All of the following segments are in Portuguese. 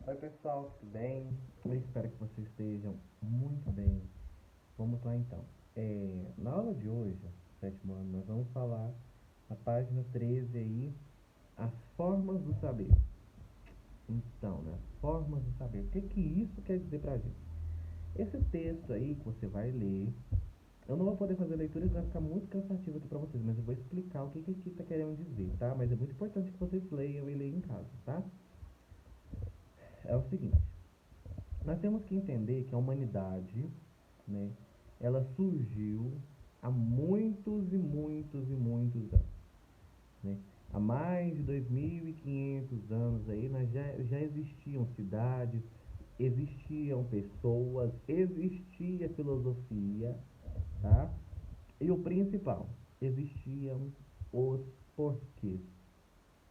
Oi pessoal, tudo bem? Eu espero que vocês estejam muito bem. Vamos lá então. Na aula de hoje, sétimo ano, nós vamos falar na página 13 aí, as formas do saber. Então, né, formas do saber. O que que isso quer dizer pra gente? Esse texto aí que você vai ler, eu não vou poder fazer leitura, vai ficar muito cansativo aqui pra vocês, mas eu vou explicar o que que aqui está querendo dizer, tá? Mas é muito importante que vocês leiam e leiam em casa, tá? É o seguinte, nós temos que entender que a humanidade, né, ela surgiu há muitos e muitos e muitos anos, né? Há mais de 2.500 anos aí, já existiam cidades, existiam pessoas, existia filosofia, tá? E o principal, existiam os porquês.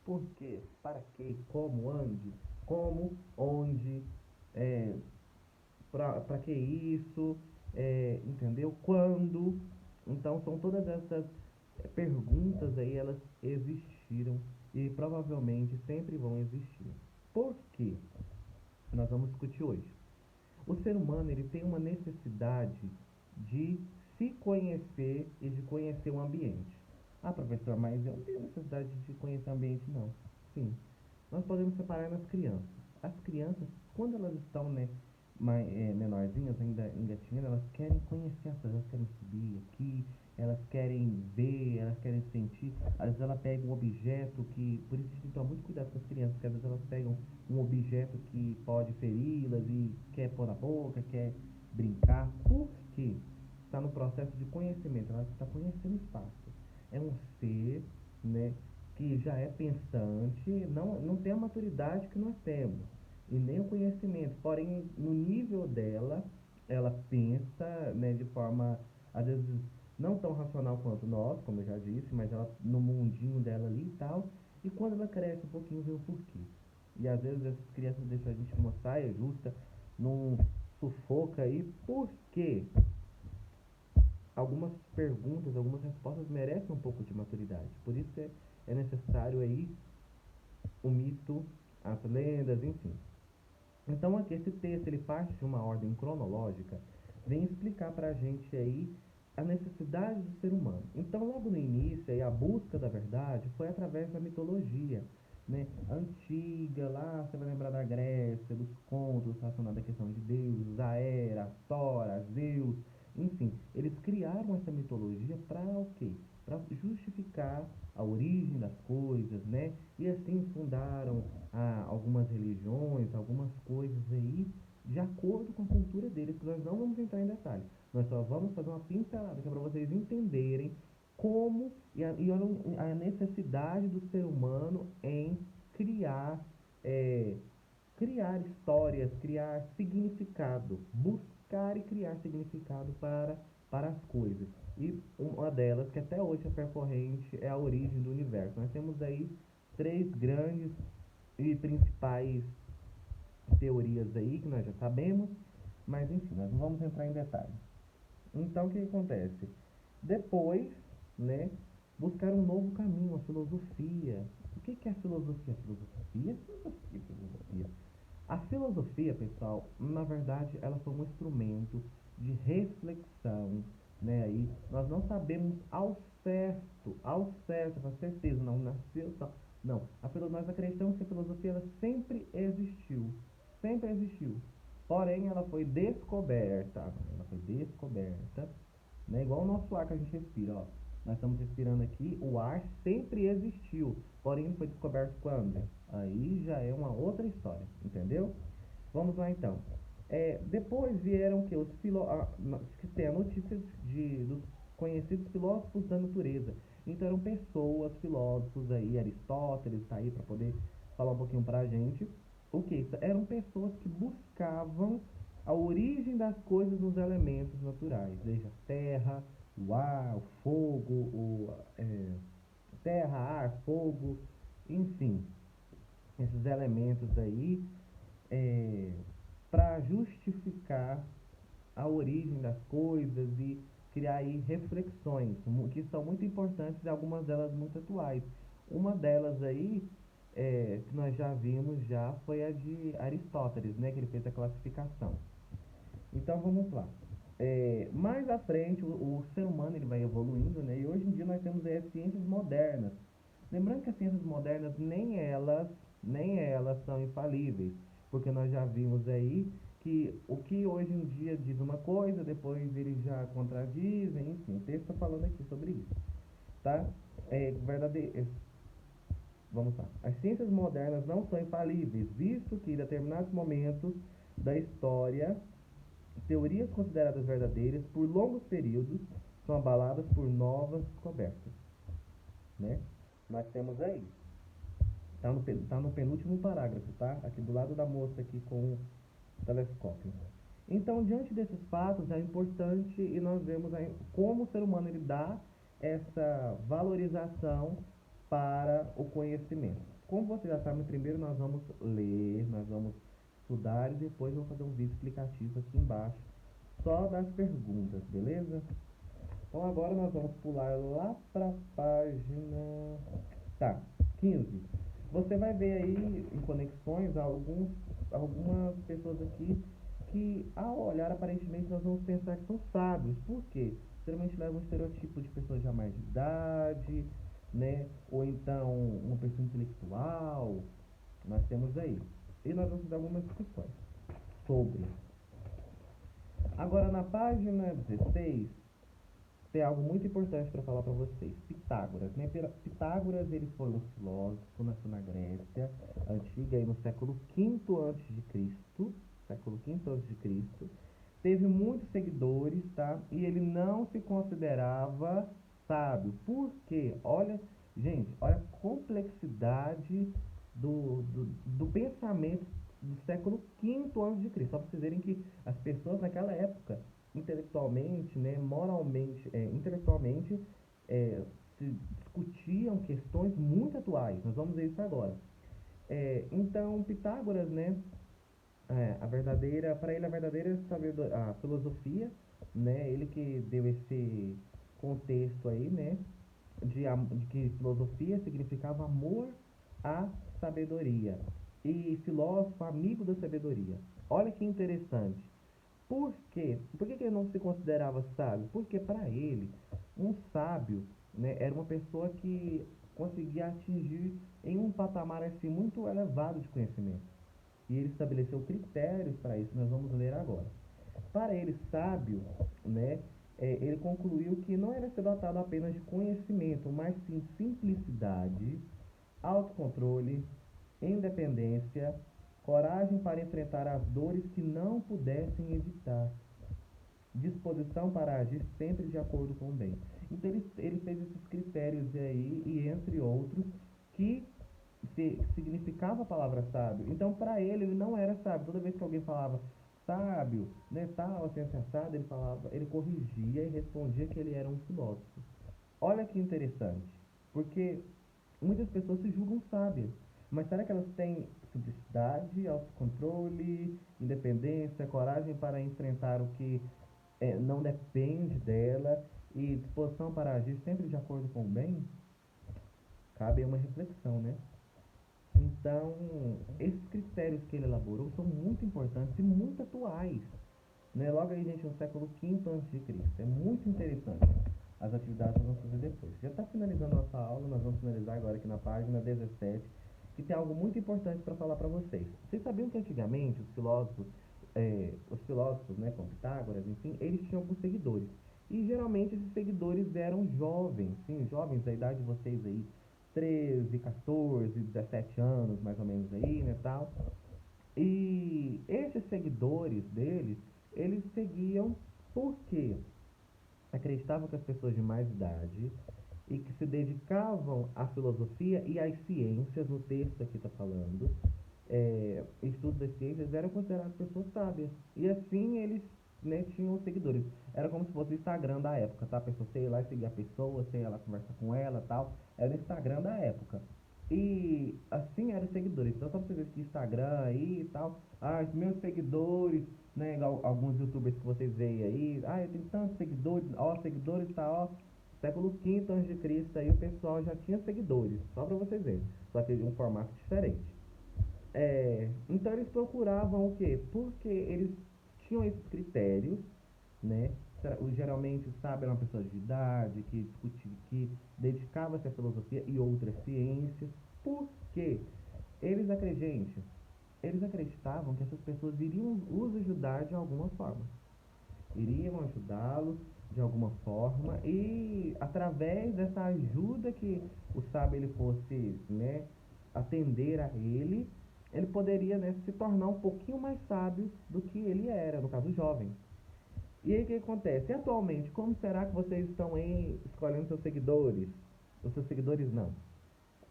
Por quê? Para quê? Como? Onde? Como? Onde? É, para que isso, entendeu? Quando? Então são todas essas perguntas aí, elas existiram e provavelmente sempre vão existir. Por quê? Nós vamos discutir hoje. O ser humano ele tem uma necessidade de se conhecer e de conhecer o ambiente. Ah, professor, mas eu não tenho necessidade de conhecer o ambiente, não. Sim, nós podemos separar nas crianças. As crianças, quando elas estão, né, menorzinhas, ainda engatinhando, elas querem conhecer as coisas, elas querem subir aqui, elas querem ver, elas querem sentir. Às vezes ela pega um objeto que, por isso a gente tem que tomar muito cuidado com as crianças, porque às vezes elas pegam um objeto que pode feri-las e quer pôr na boca, quer brincar. Por quê? Está no processo de conhecimento, ela está conhecendo o espaço. É um ser, né, que já é pensante, não tem a maturidade que nós temos e nem o conhecimento, porém no nível dela, ela pensa, né, de forma às vezes não tão racional quanto nós, como eu já disse, mas ela no mundinho dela ali e tal, e quando ela cresce um pouquinho vê o porquê. E às vezes essas crianças deixam a gente numa saia justa, num sufoca aí, por quê? Algumas perguntas, algumas respostas merecem um pouco de maturidade. Por isso é necessário aí o mito, as lendas, enfim. Então aqui esse texto ele parte de uma ordem cronológica, vem explicar para a gente aí a necessidade do ser humano. Então logo no início aí, a busca da verdade foi através da mitologia, né, antiga, lá você vai lembrar da Grécia, dos contos relacionados à questão de deuses, a Hera, Tora, Zeus, enfim, eles criaram essa mitologia para o quê? Para justificar a origem das coisas, né? E assim fundaram algumas religiões, algumas coisas aí, de acordo com a cultura deles, que nós não vamos entrar em detalhe. Nós só vamos fazer uma pincelada que é para vocês entenderem como a necessidade do ser humano em criar, é, criar histórias, criar significado, buscar e criar significado para as coisas. E uma delas, que até hoje é percorrente, é a origem do universo. Nós temos aí três grandes e principais teorias aí que nós já sabemos, mas enfim, nós não vamos entrar em detalhes. Então o que acontece? Depois, né, buscar um novo caminho, a filosofia. O que é a filosofia? Filosofia? Filosofia, filosofia. A filosofia, pessoal, na verdade, ela foi um instrumento de reflexão, né? Aí nós não sabemos ao certo, com certeza, não nasceu só. Não, nós acreditamos que a filosofia ela sempre existiu. Porém, ela foi descoberta, né? Igual o nosso ar que a gente respira, ó. Nós estamos respirando aqui, o ar sempre existiu, porém ele foi descoberto quando? Aí já é uma outra história, entendeu? Vamos lá então. Depois vieram que que tem a notícia dos conhecidos filósofos da natureza. Então eram pessoas, filósofos aí, Aristóteles está aí para poder falar um pouquinho para a gente. O que? Eram pessoas que buscavam a origem das coisas nos elementos naturais, desde a terra, o ar, o fogo, terra, ar, fogo, enfim, esses elementos aí, é, para justificar a origem das coisas e criar aí reflexões que são muito importantes e algumas delas muito atuais. Uma delas aí que nós já vimos já foi a de Aristóteles, né, que ele fez a classificação. Então vamos lá. Mais à frente, o ser humano ele vai evoluindo, né? E hoje em dia nós temos aí as ciências modernas. Lembrando que as ciências modernas nem elas são infalíveis, porque nós já vimos aí que o que hoje em dia diz uma coisa, depois eles já contradizem, enfim, o texto está falando aqui sobre isso, tá? Verdadeiro, vamos lá. As ciências modernas não são infalíveis, visto que em determinados momentos da história teorias consideradas verdadeiras por longos períodos são abaladas por novas descobertas, né? Nós temos aí, tá no penúltimo parágrafo, tá? Aqui do lado da moça aqui com o telescópio. Então, diante desses fatos, é importante e nós vemos aí como o ser humano ele dá essa valorização para o conhecimento. Como você já sabe, primeiro nós vamos ler, nós vamos estudar e depois eu vou fazer um vídeo explicativo aqui embaixo só das perguntas, beleza? Então agora nós vamos pular lá para a página, tá, 15. Você vai ver aí em conexões algumas pessoas aqui que ao olhar aparentemente nós vamos pensar que são sábios. Por quê? Geralmente leva um estereotipo de pessoas já mais de idade, né? Ou então uma pessoa intelectual. Nós temos aí. E nós vamos dar algumas discussões sobre. Agora na página 16 tem algo muito importante para falar para vocês. Pitágoras, né? Pitágoras, ele foi um filósofo, nasceu na Grécia antiga, aí no século V antes de Cristo, século V antes de Cristo. Teve muitos seguidores, tá? E ele não se considerava sábio. Por quê? Olha, gente, olha a complexidade do pensamento do século V antes de Cristo. Só para vocês verem que as pessoas naquela época intelectualmente, né, moralmente, intelectualmente, se discutiam questões muito atuais. Nós vamos ver isso agora. Então, Pitágoras, né, para ele a verdadeira a filosofia, né, ele que deu esse contexto aí, né, de que filosofia significava amor à sabedoria e filósofo amigo da sabedoria. Olha que interessante. Por quê? Por que ele não se considerava sábio? Porque para ele, um sábio, né, era uma pessoa que conseguia atingir em um patamar assim muito elevado de conhecimento. E ele estabeleceu critérios para isso, nós vamos ler agora. Para ele, sábio, né, ele concluiu que não era ser dotado apenas de conhecimento, mas sim simplicidade, autocontrole, independência, coragem para enfrentar as dores que não pudessem evitar, disposição para agir sempre de acordo com o bem. Então ele fez esses critérios aí, e entre outros, que significava a palavra sábio. Então para ele não era sábio. Toda vez que alguém falava sábio, né, tal, assim, assado, ele falava, ele corrigia e respondia que ele era um filósofo. Olha que interessante, porque muitas pessoas se julgam sábias, mas será que elas têm simplicidade, autocontrole, independência, coragem para enfrentar o que não depende dela e disposição para agir sempre de acordo com o bem? Cabe uma reflexão, né? Então, esses critérios que ele elaborou são muito importantes e muito atuais, né? Logo aí, gente, no século V a.C. É muito interessante. As atividades nós vamos fazer depois. Já está finalizando nossa aula, nós vamos finalizar agora aqui na página 17, que tem algo muito importante para falar para vocês. Vocês sabiam que antigamente os filósofos, né, como Pitágoras, enfim, eles tinham alguns seguidores. E geralmente esses seguidores eram jovens, sim, jovens da idade de vocês aí, 13, 14, 17 anos, mais ou menos aí, né, tal. E esses seguidores deles, eles seguiam porque acreditavam que as pessoas de mais idade e que se dedicavam à filosofia e às ciências, no texto aqui está falando, estudos das ciências, eram consideradas pessoas sábias. E assim eles, né, tinham seguidores. Era como se fosse o Instagram da época, tá? A pessoa, sei lá, seguir a pessoa, sei lá, conversar com ela tal. Era o Instagram da época. E assim eram os seguidores. Então, só pra você ver que Instagram aí e tal. Ah, os meus seguidores, né? Alguns youtubers que vocês veem aí. Ah, eu tenho tantos seguidores. Ó, seguidores tá, ó. século V a.C., aí o pessoal já tinha seguidores, só para vocês verem, só que de um formato diferente. Então eles procuravam o quê? Porque eles tinham esses critérios, né? Geralmente o sábio era uma pessoa de idade, que discutia, que dedicava-se à filosofia e outras ciências. Por quê? Eles acreditavam que essas pessoas iriam os ajudar de alguma forma. Iriam ajudá-los de alguma forma e através dessa ajuda que o sábio ele fosse, né, atender a ele, ele poderia, né, se tornar um pouquinho mais sábio do que ele era, no caso jovem. E aí o que acontece? E atualmente, como será que vocês estão escolhendo seus seguidores? Os seus seguidores não.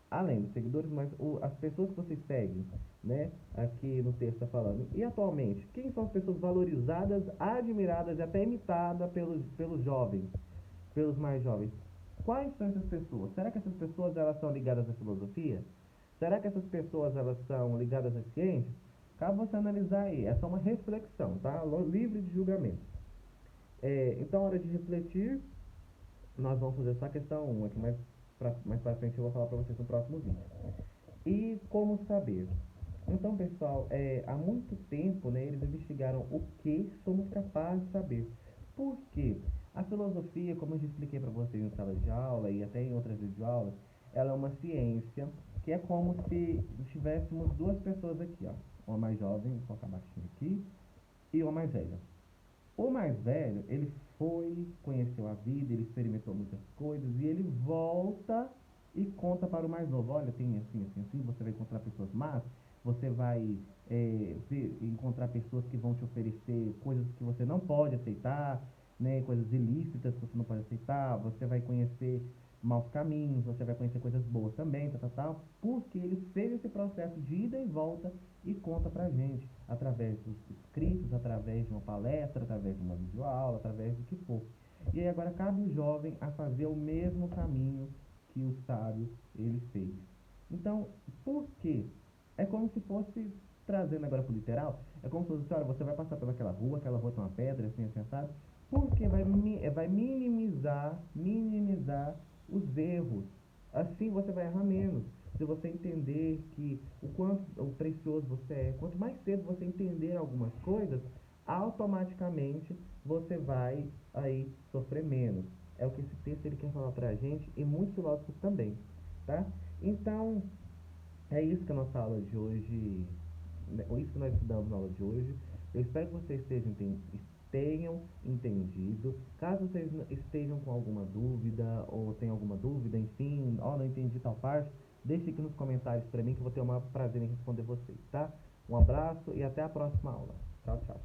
Além dos seguidores, mas as pessoas que vocês seguem, né? Aqui no texto está falando. E atualmente, quem são as pessoas valorizadas, admiradas e até imitadas pelos jovens, pelos mais jovens? Quais são essas pessoas? Será que essas pessoas elas são ligadas à filosofia? Será que essas pessoas elas são ligadas à ciência? Cabe você analisar aí. É só uma reflexão, tá? Livre de julgamento. Então, hora de refletir, nós vamos fazer só a questão 1 aqui, mais pra frente eu vou falar para vocês no próximo vídeo. E como saber? Então, pessoal, há muito tempo, né, eles investigaram o que somos capazes de saber. Por quê? A filosofia, como eu já expliquei para vocês em sala de aula e até em outras videoaulas, ela é uma ciência que é como se tivéssemos duas pessoas aqui, ó. Uma mais jovem, vou colocar baixinho aqui, e uma mais velha. O mais velho, ele foi, conheceu a vida, ele experimentou muitas coisas e ele volta e conta para o mais novo. Olha, tem assim, assim, assim, você vai encontrar pessoas más, você vai encontrar pessoas que vão te oferecer coisas que você não pode aceitar, né, coisas ilícitas que você não pode aceitar, você vai conhecer maus caminhos, você vai conhecer coisas boas também, tal, tal, tal, porque ele fez esse processo de ida e volta e conta pra gente, através dos escritos, através de uma palestra, através de uma videoaula, através do que for. E aí agora cabe o jovem a fazer o mesmo caminho que o sábio ele fez. Então, por quê? É como se fosse, trazendo agora para o literal, é como se fosse, olha, você vai passar pelaquela rua, aquela rua tem uma pedra, assim, assim, sabe? Porque vai minimizar os erros. Assim você vai errar menos. Se você entender que o quanto o precioso você é, quanto mais cedo você entender algumas coisas, automaticamente você vai aí sofrer menos. É o que esse texto ele quer falar pra gente e muitos filósofos também, tá? Então, é isso que a nossa aula de hoje, né, isso que nós estudamos na aula de hoje. Eu espero que vocês tenham entendido. Caso vocês estejam com alguma dúvida ou tenham alguma dúvida, enfim, não entendi tal parte, deixe aqui nos comentários para mim que eu vou ter o maior prazer em responder vocês, tá? Um abraço e até a próxima aula. Tchau, tchau.